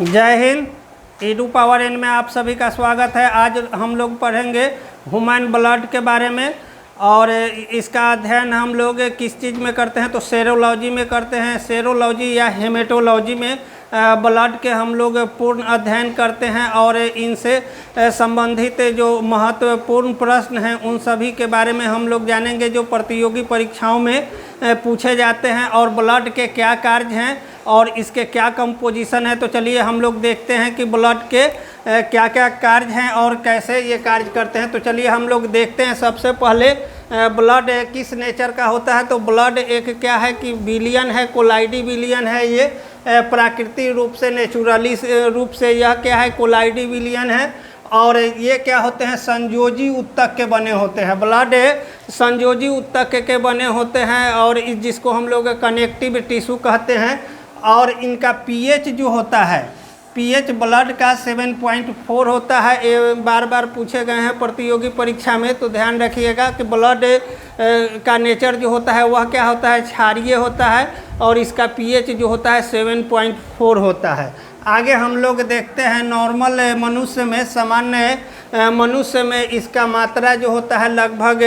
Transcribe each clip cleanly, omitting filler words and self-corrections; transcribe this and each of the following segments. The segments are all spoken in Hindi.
जय हिंद। ईडू पावर एन में आप सभी का स्वागत है। आज हम लोग पढ़ेंगे ह्यूमन ब्लड के बारे में और इसका अध्ययन हम लोग किस चीज़ में करते हैं तो सेरोलॉजी में करते हैं। सेरोलॉजी या हेमेटोलॉजी में ब्लड के हम लोग पूर्ण अध्ययन करते हैं और इनसे संबंधित जो महत्वपूर्ण प्रश्न हैं उन सभी के बारे में हम लोग जानेंगे जो प्रतियोगी परीक्षाओं में पूछे जाते हैं और ब्लड के क्या कार्य हैं और इसके क्या कंपोजिशन है। तो चलिए हम लोग देखते हैं कि ब्लड के क्या क्या कार्य हैं और कैसे ये कार्य करते हैं। तो चलिए हम लोग देखते हैं। सबसे पहले ब्लड किस नेचर का होता है तो ब्लड एक क्या है कि विलियन है, कोलाइडी विलियन है। ये प्राकृतिक रूप से नेचुरली रूप से यह क्या है कोलाइडी विलियन है और ये क्या होते हैं संयोजी उत्तक के बने होते हैं। ब्लड संयोजी उत्तक के बने होते हैं और जिसको हम लोग कनेक्टिव टिश्यू कहते हैं और इनका पीएच जो होता है पीएच ब्लड का 7.4 होता है। ये बार बार पूछे गए हैं प्रतियोगी परीक्षा में, तो ध्यान रखिएगा कि ब्लड का नेचर जो होता है वह क्या होता है क्षारीय होता है और इसका पीएच जो होता है 7.4 होता है। आगे हम लोग देखते हैं नॉर्मल मनुष्य में, सामान्य मनुष्य में इसका मात्रा जो होता है लगभग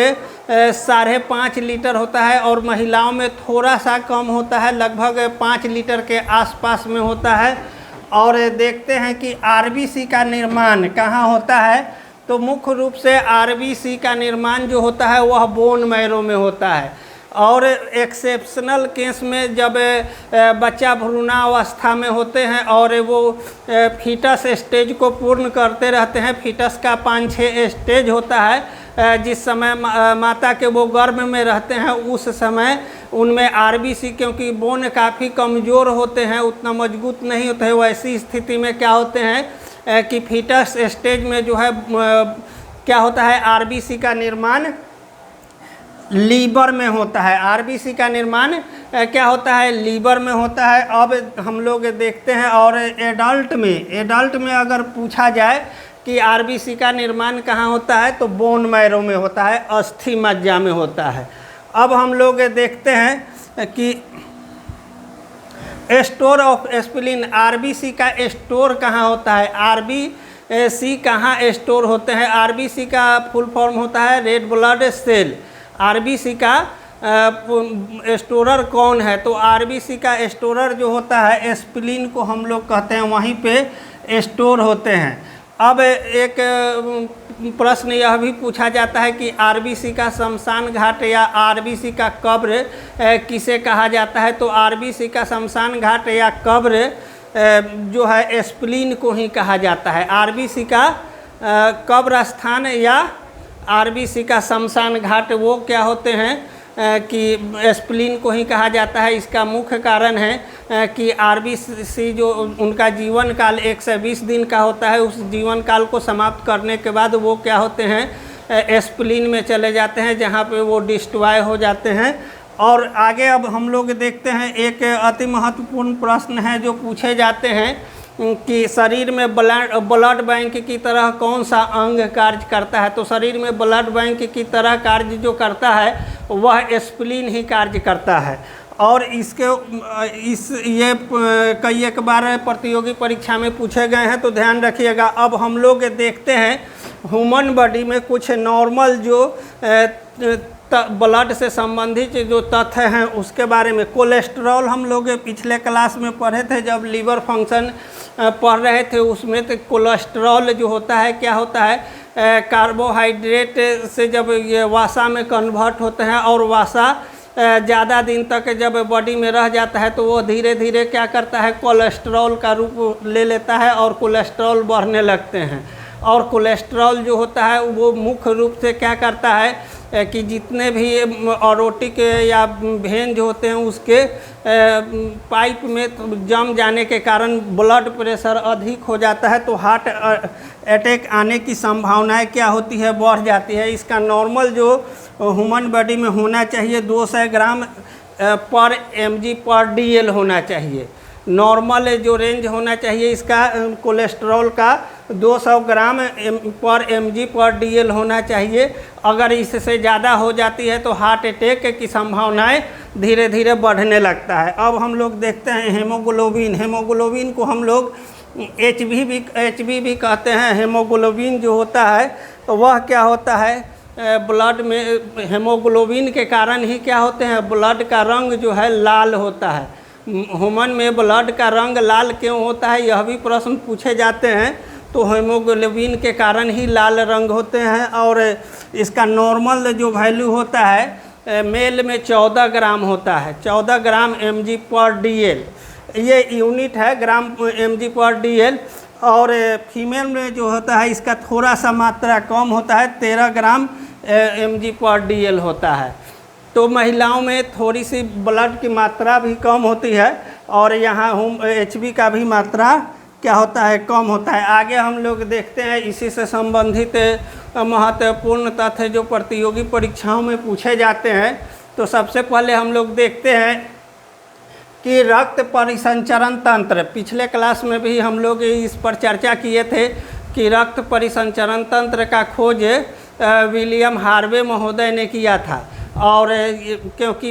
5.5 लीटर होता है और महिलाओं में थोड़ा सा कम होता है, लगभग 5 लीटर के आसपास में होता है। और देखते हैं कि आरबीसी का निर्माण कहाँ होता है तो मुख्य रूप से आरबीसी का निर्माण जो होता है वह बोन मैरो में होता है और एक्सेप्शनल केस में जब बच्चा भ्रूणावस्था में होते हैं और वो फीटस स्टेज को पूर्ण करते रहते हैं। फीटस का 5-6 स्टेज होता है जिस समय माता के वो गर्भ में रहते हैं उस समय उनमें आरबीसी क्योंकि बोन काफ़ी कमज़ोर होते हैं, उतना मजबूत नहीं होते हैं, वैसी स्थिति में क्या होते हैं कि फीटस स्टेज में जो है क्या होता है आरबीसी का निर्माण लीवर में होता है। आरबीसी का निर्माण क्या होता है लीवर में होता है। अब हम लोग देखते हैं और एडल्ट में अगर पूछा जाए कि आरबीसी का निर्माण कहाँ होता है तो बोन मैरो में होता है, अस्थि मज्जा में होता है। अब हम लोग देखते हैं कि स्टोर ऑफ एस्पिरिन, आरबीसी का स्टोर कहाँ होता है, आरबीसी कहाँ स्टोर होते हैं। आरबीसी का फुल फॉर्म होता है रेड ब्लड सेल। आरबीसी का स्टोरर कौन है तो आरबीसी का स्टोरर जो होता है एस्पिरिन को हम लोग कहते हैं, वहीं पे स्टोर होते हैं। अब एक प्रश्न यह भी पूछा जाता है कि आरबीसी का शमशान घाट या आरबीसी का कब्र किसे कहा जाता है तो आरबीसी का शमशान घाट या कब्र जो है एस्पिरिन को ही कहा जाता है। आरबीसी का कब्र स्थान या आरबीसी का शमशान घाट वो क्या होते हैं कि एस्पिरिन को ही कहा जाता है। इसका मुख्य कारण है कि आरबीसी जो उनका जीवन काल 120 दिन का होता है, उस जीवन काल को समाप्त करने के बाद वो क्या होते हैं एस्पिरिन में चले जाते हैं जहाँ पे वो डिस्ट्रॉय हो जाते हैं। और आगे अब हम लोग देखते हैं एक अति महत्वपूर्ण प्रश्न है जो पूछे जाते हैं कि शरीर में ब्लड बैंक की तरह कौन सा अंग कार्य करता है तो शरीर में ब्लड बैंक की तरह कार्य जो करता है वह एस्पिरिन ही कार्य करता है। और ये कई एक बार प्रतियोगी परीक्षा में पूछे गए हैं तो ध्यान रखिएगा। अब हम लोग देखते हैं ह्यूमन बॉडी में कुछ नॉर्मल जो ब्लड से संबंधित जो तथ्य हैं उसके बारे में। कोलेस्ट्रॉल हम लोग पिछले क्लास में पढ़े थे जब लीवर फंक्शन पढ़ रहे थे, उसमें तो कोलेस्ट्रॉल जो होता है क्या होता है कार्बोहाइड्रेट से जब ये वसा में कन्वर्ट होते हैं और वसा ज़्यादा दिन तक जब बॉडी में रह जाता है तो वो धीरे धीरे क्या करता है कोलेस्ट्रॉल का रूप ले लेता है और कोलेस्ट्रॉल बढ़ने लगते हैं। और कोलेस्ट्रॉल जो होता है वो मुख्य रूप से क्या करता है कि जितने भी ऑरोटिक या वेन जो होते हैं उसके पाइप में जम जाने के कारण ब्लड प्रेशर अधिक हो जाता है तो हार्ट अटैक आने की संभावनाएं क्या होती है बढ़ जाती है। इसका नॉर्मल जो ह्यूमन बॉडी में होना चाहिए 200 ग्राम पर mg/dl होना चाहिए। नॉर्मल जो रेंज होना चाहिए इसका कोलेस्ट्रॉल का 200 ग्राम पर mg/dl होना चाहिए। अगर इससे ज़्यादा हो जाती है तो हार्ट अटैक की संभावनाएं धीरे धीरे बढ़ने लगता है। अब हम लोग देखते हैं हेमोग्लोबिन। हेमोग्लोबिन को हम लोग HB भी कहते हैं। हेमोग्लोबिन जो होता है तो वह क्या होता है, ब्लड में हेमोग्लोबिन के कारण ही क्या होते हैं, ब्लड का रंग जो है लाल होता है। ह्यूमन में ब्लड का रंग लाल क्यों होता है, यह भी प्रश्न पूछे जाते हैं। तो हेमोग्लोबिन के कारण ही लाल रंग होते हैं। और इसका नॉर्मल जो वैल्यू होता है मेल में 14 ग्राम होता है, 14 ग्राम mg/dl, ये यूनिट है ग्राम mg/dl। और फीमेल में जो होता है इसका थोड़ा सा मात्रा कम होता है, 13 ग्राम mg/dl होता है। तो महिलाओं में थोड़ी सी ब्लड की मात्रा भी कम होती है और यहाँ HB का भी मात्रा क्या होता है, कम होता है। आगे हम लोग देखते हैं इसी से संबंधित महत्वपूर्ण तथ्य जो प्रतियोगी परीक्षाओं में पूछे जाते हैं। तो सबसे पहले हम लोग देखते हैं कि रक्त परिसंचरण तंत्र, पिछले क्लास में भी हम लोग इस पर चर्चा किए थे कि रक्त परिसंचरण तंत्र का खोज विलियम हार्वे महोदय ने किया था। और क्योंकि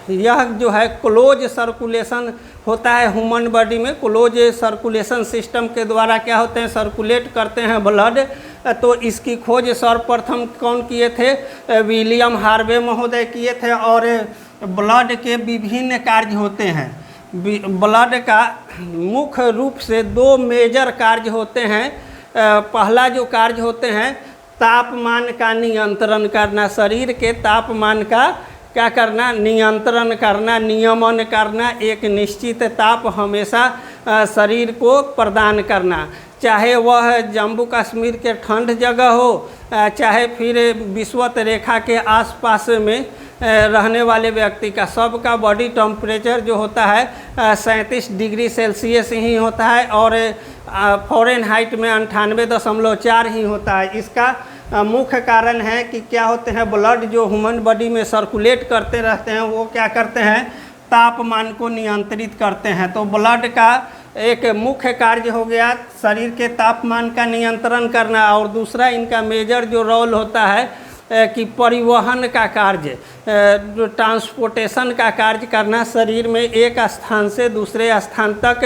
यह जो है क्लोज सर्कुलेशन होता है ह्यूमन बॉडी में, क्लोज सर्कुलेशन सिस्टम के द्वारा क्या होते हैं, सर्कुलेट करते हैं ब्लड। तो इसकी खोज सर्वप्रथम कौन किए थे, विलियम हार्वे महोदय किए थे। और ब्लड के विभिन्न कार्य होते हैं। ब्लड का मुख्य रूप से 2 मेजर कार्य होते हैं। पहला जो कार्य होते हैं तापमान का नियंत्रण करना, शरीर के तापमान का क्या करना, नियंत्रण करना, नियमन करना, एक निश्चित ताप हमेशा शरीर को प्रदान करना, चाहे वह जम्मू कश्मीर के ठंड जगह हो, चाहे फिर विषुवत रेखा के आसपास में रहने वाले व्यक्ति का, सबका बॉडी टेम्परेचर जो होता है 37 डिग्री सेल्सियस ही होता है और फ़ारेनहाइट में 98.4 ही होता है। इसका मुख्य कारण है कि क्या होते हैं, ब्लड जो ह्यूमन बॉडी में सर्कुलेट करते रहते हैं वो क्या करते हैं, तापमान को नियंत्रित करते हैं। तो ब्लड का एक मुख्य कार्य हो गया शरीर के तापमान का नियंत्रण करना। और दूसरा इनका मेजर जो रोल होता है कि परिवहन का कार्य, ट्रांसपोर्टेशन का कार्य करना, शरीर में एक स्थान से दूसरे स्थान तक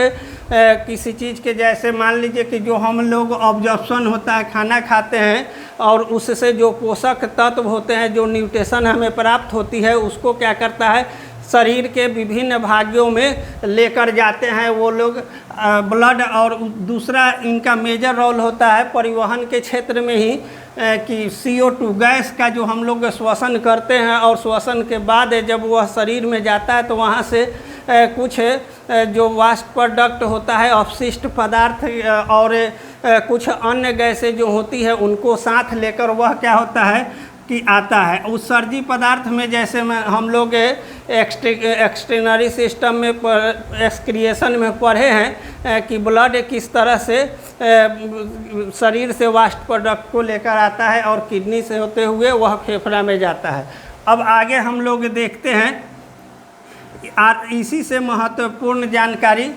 किसी चीज़ के, जैसे मान लीजिए कि जो हम लोग ऑब्जर्प्शन होता है, खाना खाते हैं और उससे जो पोषक तत्व होते हैं, जो न्यूट्रिशन हमें प्राप्त होती है, उसको क्या करता है, शरीर के विभिन्न भागों में लेकर जाते हैं वो लोग ब्लड। और दूसरा इनका मेजर रोल होता है परिवहन के क्षेत्र में ही कि CO2 गैस का जो हम लोग श्वसन करते हैं और श्वसन के बाद जब वह शरीर में जाता है तो वहाँ से कुछ जो वास्ट प्रोडक्ट होता है, अपशिष्ट पदार्थ और कुछ अन्य गैसें जो होती है उनको साथ लेकर वह क्या होता है कि आता है। उत्सर्जी पदार्थ में जैसे में हम लोग एक्सट्रिनरी सिस्टम में एक्सक्रिएशन में पढ़े हैं कि ब्लड किस तरह से शरीर से वास्ट प्रोडक्ट को लेकर आता है और किडनी से होते हुए वह फेफड़ा में जाता है। अब आगे हम लोग देखते हैं इसी से महत्वपूर्ण जानकारी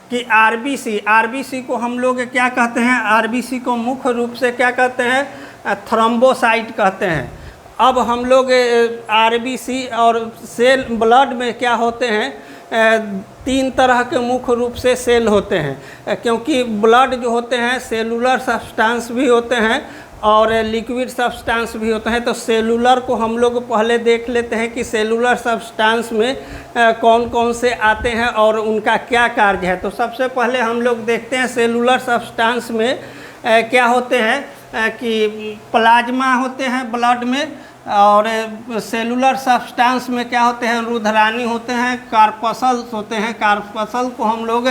कि आरबीसी को हम लोग क्या कहते हैं, आरबीसी को मुख्य रूप से क्या कहते हैं, थ्रोम्बोसाइट कहते हैं। अब हम लोग आरबीसी और सेल ब्लड में क्या होते हैं, 3 तरह के मुख्य रूप से सेल होते हैं, क्योंकि ब्लड जो होते हैं सेलुलर सब्सटेंस भी होते हैं और लिक्विड सब्सटेंस भी होते हैं। तो सेलुलर को हम लोग पहले देख लेते हैं कि सेलुलर सब्सटेंस में कौन कौन से आते हैं और उनका क्या कार्य है। तो सबसे पहले हम लोग देखते हैं सेलुलर सब्सटेंस में क्या होते हैं कि प्लाज्मा होते हैं ब्लड में, और सेलुलर सब्सटेंस में क्या होते हैं, रुधिराणु होते हैं, कार्पसल्स होते हैं। कार्पसल को हम लोग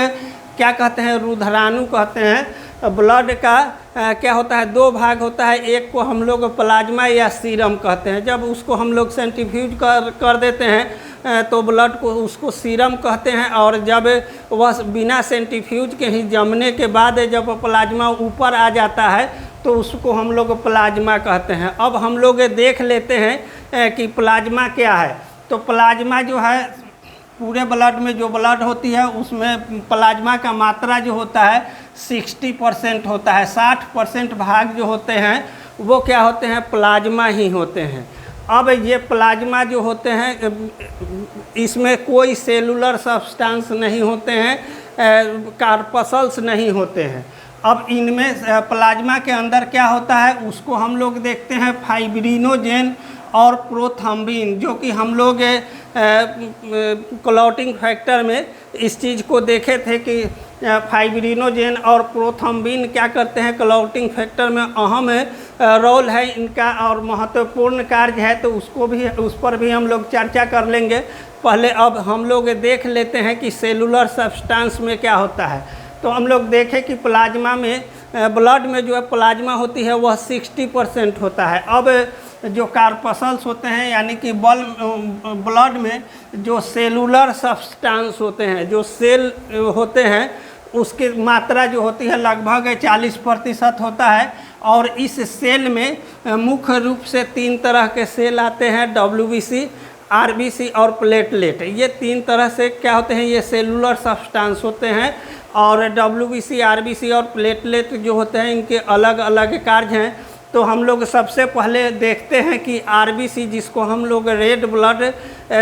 क्या कहते हैं, रुधिराणु कहते हैं। ब्लड का क्या होता है, 2 भाग होता है, एक को हम लोग प्लाज्मा या सीरम कहते हैं। जब उसको हम लोग सेंट्रीफ्यूज कर देते हैं तो ब्लड को उसको सीरम कहते हैं, और जब वह बिना सेंट्रीफ्यूज के ही जमने के बाद जब प्लाज्मा ऊपर आ जाता है तो उसको हम लोग प्लाज्मा कहते हैं। अब हम लोग देख लेते हैं कि प्लाज्मा क्या है। तो प्लाज्मा जो है पूरे ब्लड में जो ब्लड होती है उसमें प्लाज्मा का मात्रा जो होता है 60% होता है। 60% भाग जो होते हैं वो क्या होते हैं, प्लाज्मा ही होते हैं। अब ये प्लाज्मा जो होते हैं इसमें कोई सेलुलर सब्सटेंस नहीं होते हैं, कार्पसल्स नहीं होते हैं। अब इनमें प्लाज्मा के अंदर क्या होता है उसको हम लोग देखते हैं फाइब्रिनोजेन और प्रोथ्रोम्बिन, जो कि हम लोग क्लॉटिंग फैक्टर में इस चीज़ को देखे थे कि फाइब्रिनोजेन और प्रोथ्रोम्बिन क्या करते हैं, क्लॉटिंग फैक्टर में अहम रोल है इनका और महत्वपूर्ण कार्य है, तो उस पर भी हम लोग चर्चा कर लेंगे। पहले अब हम लोग देख लेते हैं कि सेलुलर सब्सटेंस में क्या होता है। तो हम लोग देखें कि प्लाज्मा में, ब्लड में जो है प्लाज्मा होती है वह 60% होता है। अब जो कार्पसल्स होते हैं यानी कि ब्लड में जो सेलुलर सब्सटेंस होते हैं, जो सेल होते हैं, उसकी मात्रा जो होती है लगभग 40% होता है। और इस सेल में मुख्य रूप से 3 तरह के सेल आते हैं, WBC, RBC और प्लेटलेट। ये 3 तरह से क्या होते हैं, ये सेलुलर सब्सटेंस होते हैं। और WBC, RBC और प्लेटलेट जो होते हैं इनके अलग अलग कार्य हैं। तो हम लोग सबसे पहले देखते हैं कि RBC, जिसको हम लोग रेड ब्लड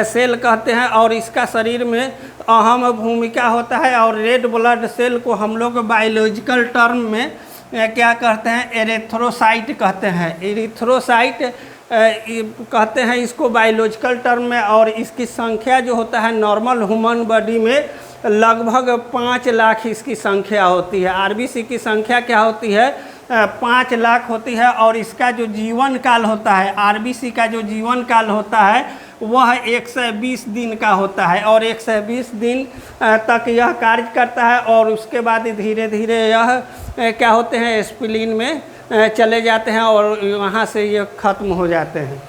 सेल कहते हैं, और इसका शरीर में अहम भूमिका होता है। और रेड ब्लड सेल को हम लोग बायोलॉजिकल टर्म में क्या कहते हैं, एरिथ्रोसाइट कहते हैं। एरिथ्रोसाइट कहते हैं इसको बायोलॉजिकल टर्म में। और इसकी संख्या जो होता है नॉर्मल ह्यूमन बॉडी में लगभग 5 लाख इसकी संख्या होती है। RBC की संख्या क्या होती है, 5 लाख होती है। और इसका जो जीवन काल होता है, RBC का जो जीवन काल होता है वह 120 दिन का होता है। और 120 दिन तक यह कार्य करता है और उसके बाद धीरे धीरे यह क्या होते हैं, स्प्लीन में चले जाते हैं और वहाँ से ये ख़त्म हो जाते हैं।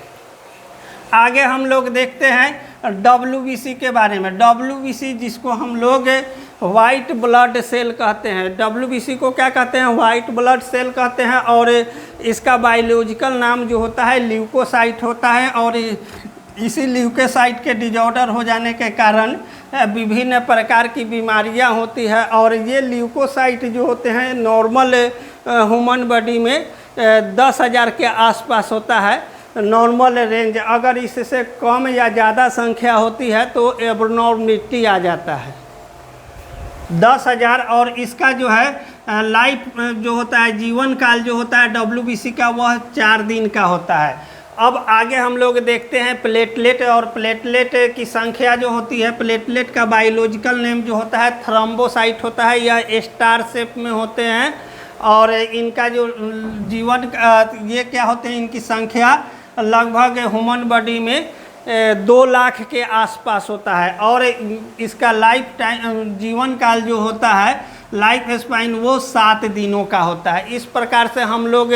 आगे हम लोग देखते हैं WBC के बारे में। WBC जिसको हम लोग वाइट ब्लड सेल कहते हैं। WBC को क्या कहते हैं, वाइट ब्लड सेल कहते हैं। और इसका बायोलॉजिकल नाम जो होता है ल्यूकोसाइट होता है। और इसी ल्यूकोसाइट के डिजॉर्डर हो जाने के कारण विभिन्न प्रकार की बीमारियां होती है। और ये ल्यूकोसाइट जो होते हैं नॉर्मल ह्यूमन बॉडी में 10,000 के आसपास होता है नॉर्मल रेंज। अगर इससे कम या ज़्यादा संख्या होती है तो एबनॉर्मलिटी आ जाता है 10,000। और इसका जो है लाइफ जो होता है, जीवन काल जो होता है WBC का, वह 4 दिन का होता है। अब आगे हम लोग देखते हैं प्लेटलेट। और प्लेटलेट की संख्या जो होती है, प्लेटलेट का बायोलॉजिकल नेम जो होता है थ्रोम्बोसाइट होता है। यह स्टार शेप में होते हैं। और इनका जो जीवन ये क्या होते हैं, इनकी संख्या लगभग ह्यूमन बॉडी में 2 लाख के आसपास होता है। और इसका लाइफ टाइम, जीवन काल जो होता है, लाइफ स्पाइन, वो 7 दिनों का होता है। इस प्रकार से हम लोग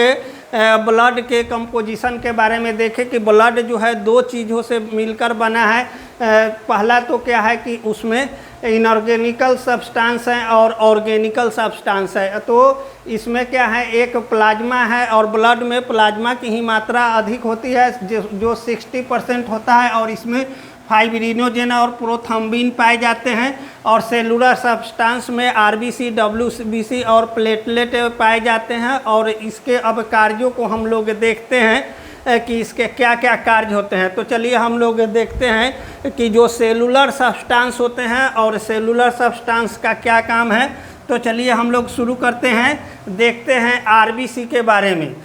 ब्लड के कंपोजिशन के बारे में देखें कि ब्लड जो है 2 चीज़ों से मिलकर बना है। पहला तो क्या है कि उसमें इनऑर्गेनिकल सब्सटेंस है और ऑर्गेनिकल सब्सटेंस है। तो इसमें क्या है, एक प्लाज्मा है और ब्लड में प्लाज्मा की ही मात्रा अधिक होती है जो 60% होता है। और इसमें फाइब्रिनोजेन और प्रोथ्रोम्बिन पाए जाते हैं। और सेलुलर सब्सटेंस में RBC, WBC और प्लेटलेट पाए जाते हैं। और इसके अब कार्यों को हम लोग देखते हैं कि इसके क्या क्या कार्य होते हैं। तो चलिए हम लोग देखते हैं कि जो सेलुलर सब्सटेंस होते हैं और सेलुलर सब्सटेंस का क्या काम है। तो चलिए हम लोग शुरू करते हैं, देखते हैं RBC के बारे में।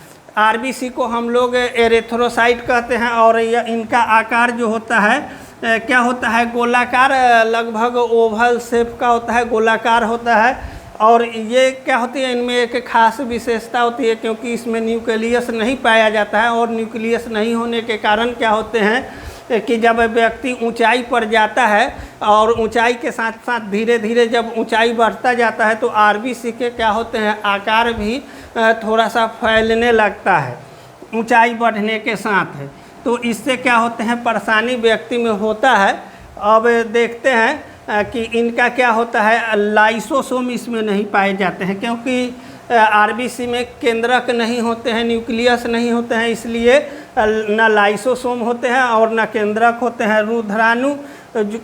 RBC को हम लोग एरिथ्रोसाइट कहते हैं। और यह इनका आकार जो होता है क्या होता है, गोलाकार, लगभग ओवल शेप का होता है, गोलाकार होता है। और ये क्या होती है, इनमें एक खास विशेषता होती है क्योंकि इसमें न्यूक्लियस नहीं पाया जाता है। और न्यूक्लियस नहीं होने के कारण क्या होते हैं कि जब व्यक्ति ऊंचाई पर जाता है और ऊंचाई के साथ साथ धीरे धीरे जब ऊंचाई बढ़ता जाता है तो RBC के क्या होते हैं, आकार भी थोड़ा सा फैलने लगता है ऊंचाई बढ़ने के साथ। तो इससे क्या होते हैं, परेशानी व्यक्ति में होता है। अब देखते हैं कि इनका क्या होता है, लाइसोसोम इसमें नहीं पाए जाते हैं क्योंकि RBC में केंद्रक नहीं होते हैं, न्यूक्लियस नहीं होते हैं, इसलिए न लाइसोसोम होते हैं और न केंद्रक होते हैं। रुधिराणु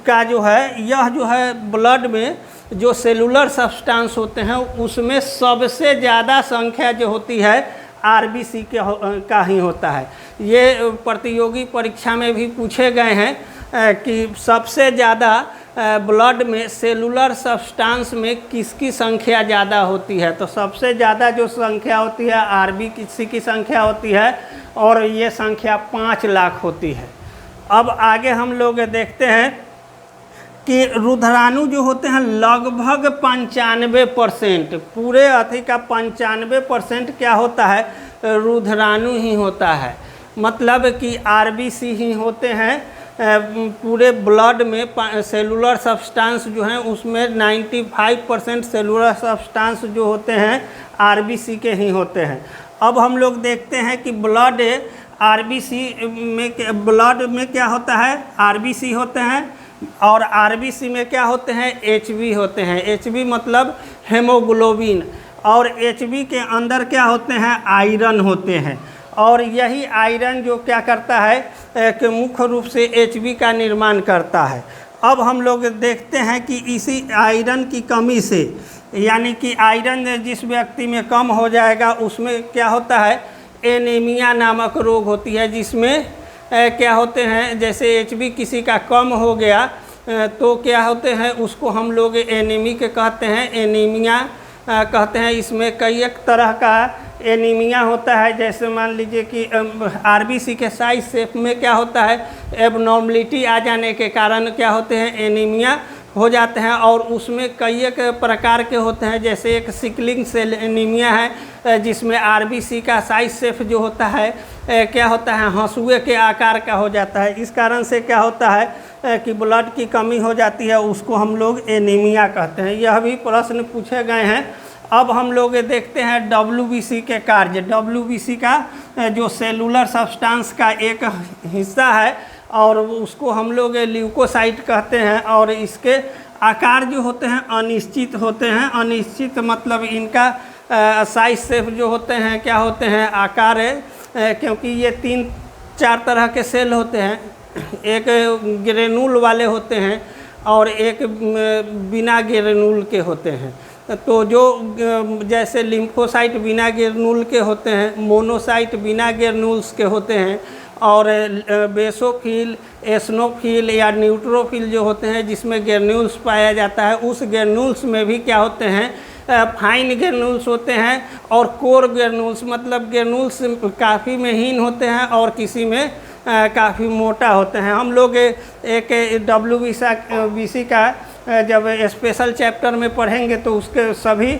का जो है, यह जो है ब्लड में जो सेलुलर सब्सटेंस होते हैं उसमें सबसे ज़्यादा संख्या जो होती है RBC का ही होता है। ये प्रतियोगी परीक्षा में भी पूछे गए हैं कि सबसे ज़्यादा ब्लड में सेलुलर सब्सटेंस में किसकी संख्या ज़्यादा होती है? तो सबसे ज़्यादा जो संख्या होती है आरबीसी की संख्या होती है और ये संख्या 5 लाख होती है। अब आगे हम लोग देखते हैं कि रुधिराणु जो होते हैं लगभग 95% पूरे अथी का 95% क्या होता है? रुधिराणु ही होता है। मतलब कि आरबीसी ही होते हैं पूरे ब्लड में। सेलुलर सब्सटेंस जो है उसमें 95% सेलुलर सब्सटेंस जो होते हैं आरबीसी के ही होते हैं। अब हम लोग देखते हैं कि ब्लड आरबीसी में, ब्लड में क्या होता है? आरबीसी होते हैं और आरबीसी में क्या होते हैं? एचबी होते हैं। एचबी मतलब हेमोग्लोबिन, और एचबी के अंदर क्या होते हैं? आयरन होते हैं। और यही आयरन जो क्या करता है कि मुख्य रूप से एचबी का निर्माण करता है। अब हम लोग देखते हैं कि इसी आयरन की कमी से, यानी कि आयरन जिस व्यक्ति में कम हो जाएगा उसमें क्या होता है? एनीमिया नामक रोग होती है, जिसमें क्या होते हैं, जैसे एचबी किसी का कम हो गया तो क्या होते हैं, उसको हम लोग एनीमिक कहते हैं, एनीमिया कहते हैं। इसमें कई एक तरह का एनीमिया होता है। जैसे मान लीजिए कि आरबीसी के साइज शेप में क्या होता है? एबनॉर्मलिटी आ जाने के कारण क्या होते हैं? एनीमिया हो जाते हैं। और उसमें कई एक प्रकार के होते हैं, जैसे एक सिकलिंग सेल एनीमिया है जिसमें आरबीसी का साइज शेप जो होता है क्या होता है? हंसुए के आकार का हो जाता है। इस कारण से क्या होता है कि ब्लड की कमी हो जाती है, उसको हम लोग एनीमिया कहते हैं। यह भी प्रश्न पूछे गए हैं। अब हम लोग देखते हैं डब्ल्यूबीसी के कार्य। डब्ल्यूबीसी का जो सेलुलर सब्सटेंस का एक हिस्सा है और उसको हम लोग ल्यूकोसाइट कहते हैं। और इसके आकार जो होते हैं अनिश्चित होते हैं। अनिश्चित मतलब इनका साइज शेप जो होते हैं क्या होते हैं? आकार क्योंकि ये 3-4 तरह के सेल होते हैं। एक ग्रेनुल वाले होते हैं और एक बिना ग्रेनुल के होते हैं। तो जो जैसे लिम्फोसाइट बिना ग्रेनुल के होते हैं, मोनोसाइट बिना ग्रेनुल्स के होते हैं, और बेसोफिल, एसनोफिल या न्यूट्रोफिल जो होते हैं जिसमें ग्रेन्यूल्स पाया जाता है, उस ग्रेन्यूल्स में भी क्या होते हैं? फाइन ग्रेन्यूल्स होते हैं और कोर ग्रेन्यूल्स, मतलब ग्रेन्यूल्स काफ़ी महीन होते हैं और किसी में काफ़ी मोटा होते हैं। हम लोग एक डब्ल्यूबीसी का जब स्पेशल चैप्टर में पढ़ेंगे तो उसके सभी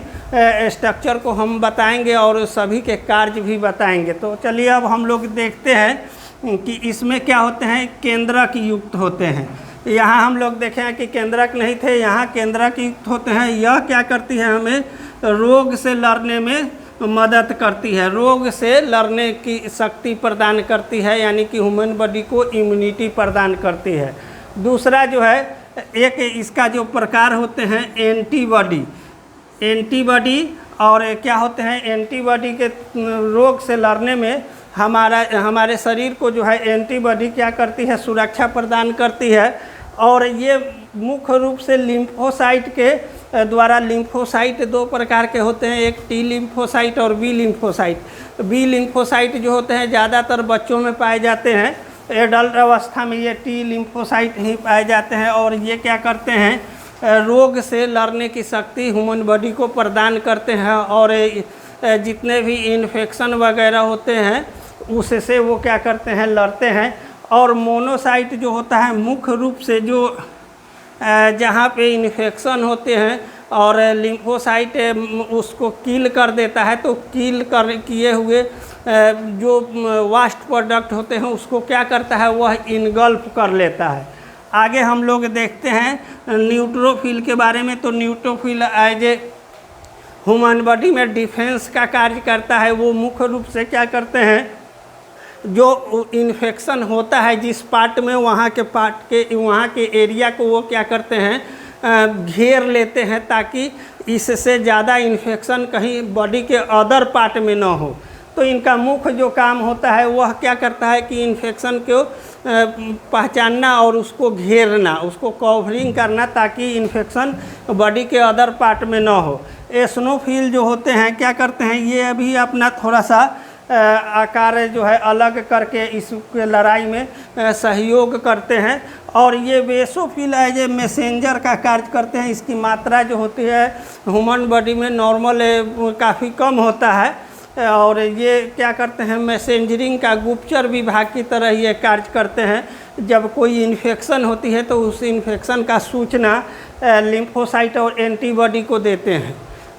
स्ट्रक्चर को हम बताएंगे और सभी के कार्य भी बताएंगे। तो चलिए अब हम लोग देखते हैं कि इसमें क्या होते हैं? केंद्रक युक्त होते हैं। यहाँ हम लोग देखें कि केंद्रक नहीं थे, यहाँ केंद्रक युक्त होते हैं। यह क्या करती है? हमें रोग से लड़ने में मदद करती है, रोग से लड़ने की शक्ति प्रदान करती है, यानी कि ह्यूमन बॉडी को इम्यूनिटी प्रदान करती है। दूसरा जो है, एक इसका जो प्रकार होते हैं एंटीबॉडी। एंटीबॉडी और क्या होते हैं? एंटीबॉडी के रोग से लड़ने में हमारे शरीर को जो है एंटीबॉडी क्या करती है? सुरक्षा प्रदान करती है। और ये मुख्य रूप से लिम्फोसाइट के द्वारा, लिम्फोसाइट 2 प्रकार के होते हैं, एक टी लिम्फोसाइट और बी लिम्फोसाइट। बी लिम्फोसाइट जो होते हैं ज़्यादातर बच्चों में पाए जाते हैं। एडल्ट अवस्था में ये टी लिम्फोसाइट ही पाए जाते हैं और ये क्या करते हैं? रोग से लड़ने की शक्ति ह्यूमन बॉडी को प्रदान करते हैं और जितने भी इन्फेक्शन वगैरह होते हैं उससे वो क्या करते हैं? लड़ते हैं। और मोनोसाइट जो होता है मुख्य रूप से जो जहाँ पे इन्फेक्शन होते हैं और लिम्फोसाइट उसको किल कर देता है, तो किल किए हुए जो वास्ट प्रोडक्ट होते हैं उसको क्या करता है? वह इनगल्फ कर लेता है। आगे हम लोग देखते हैं न्यूट्रोफिल के बारे में। तो neutrophil as a human body में डिफेंस का कार्य करता है। वो मुख्य रूप से क्या करते हैं? जो इन्फेक्शन होता है जिस पार्ट में, वहाँ के एरिया को वो क्या करते हैं? घेर लेते हैं, ताकि इससे ज़्यादा इन्फेक्शन कहीं बॉडी के अदर पार्ट में ना हो। तो इनका मुख्य जो काम होता है वह क्या करता है कि इन्फेक्शन को पहचानना और उसको घेरना, उसको कवरिंग करना, ताकि इन्फेक्शन बॉडी के अदर पार्ट में ना हो। एसनोफिल जो होते हैं क्या करते हैं? ये अभी अपना थोड़ा सा आकार जो है अलग करके इस लड़ाई में सहयोग करते हैं और ये बेसोफिल है, ये मैसेंजर का कार्य करते हैं। इसकी मात्रा जो होती है ह्यूमन बॉडी में नॉर्मल काफ़ी कम होता है, और ये क्या करते हैं, मैसेंजरिंग का गुप्तचर विभाग की तरह ये कार्य करते हैं। जब कोई इन्फेक्शन होती है तो उस इन्फेक्शन का सूचना लिम्फोसाइट और एंटीबॉडी को देते हैं,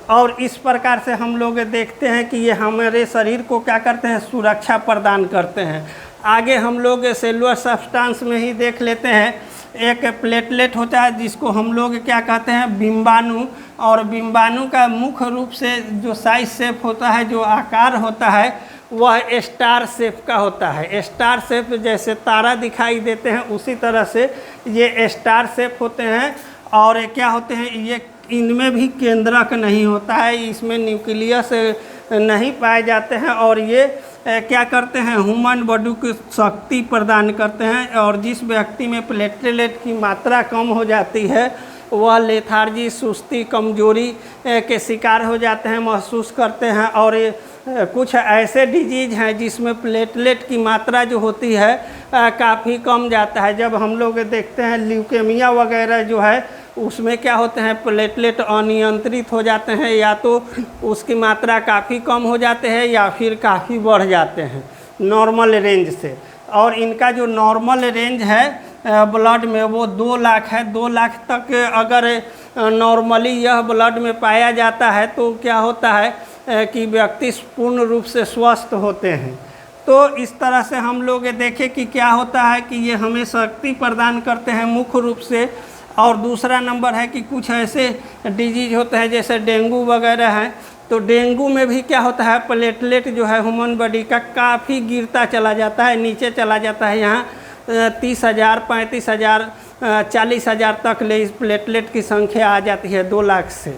और इस प्रकार से हम लोग देखते हैं कि ये हमारे शरीर को क्या करते हैं, सुरक्षा प्रदान करते हैं। आगे हम लोग सेलुलर सब्सटेंस में ही देख लेते हैं। एक प्लेटलेट होता है जिसको हम लोग क्या कहते हैं, बिम्बाणु, और बिम्बाणु का मुख्य रूप से जो साइज शेप होता है, जो आकार होता है, वह स्टार शेप का होता है। स्टार शेप जैसे तारा दिखाई देते हैं उसी तरह से ये स्टार शेप होते हैं। और क्या होते हैं, ये इनमें भी केंद्रक नहीं होता है, इसमें न्यूक्लियस नहीं पाए जाते हैं, और ये क्या करते हैं, ह्यूमन बॉडी को शक्ति प्रदान करते हैं। और जिस व्यक्ति में प्लेटलेट की मात्रा कम हो जाती है वह लेथार्जी, सुस्ती, कमजोरी के शिकार हो जाते हैं, महसूस करते हैं। और कुछ ऐसे डिजीज हैं जिसमें प्लेटलेट की मात्रा जो होती है काफ़ी कम जाता है। जब हम लोग देखते हैं ल्यूकेमिया वगैरह जो है, उसमें क्या होते हैं, प्लेटलेट अनियंत्रित हो जाते हैं, या तो उसकी मात्रा काफ़ी कम हो जाते हैं या फिर काफ़ी बढ़ जाते हैं नॉर्मल रेंज से। और इनका जो नॉर्मल रेंज है ब्लड में वो 2 लाख है। 2 लाख तक अगर नॉर्मली यह ब्लड में पाया जाता है तो क्या होता है कि व्यक्ति पूर्ण रूप से स्वस्थ होते हैं। तो इस तरह से हम लोग देखें कि क्या होता है कि ये हमें शक्ति प्रदान करते हैं मुख्य रूप से। और दूसरा नंबर है कि कुछ ऐसे डिजीज होते हैं जैसे डेंगू वगैरह हैं, तो डेंगू में भी क्या होता है, प्लेटलेट जो है ह्यूमन बॉडी का काफ़ी गिरता चला जाता है, नीचे चला जाता है। यहाँ 30,000, 35,000, 40,000 तक ले इस प्लेटलेट की संख्या आ जाती है 2 लाख से।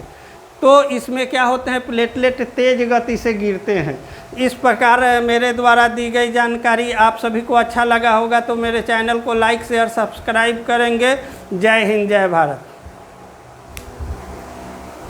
तो इसमें क्या होते हैं, प्लेटलेट तेज़ गति से गिरते हैं। इस प्रकार मेरे द्वारा दी गई जानकारी आप सभी को अच्छा लगा होगा तो मेरे चैनल को लाइक शेयर सब्सक्राइब करेंगे। जय हिंद, जय भारत।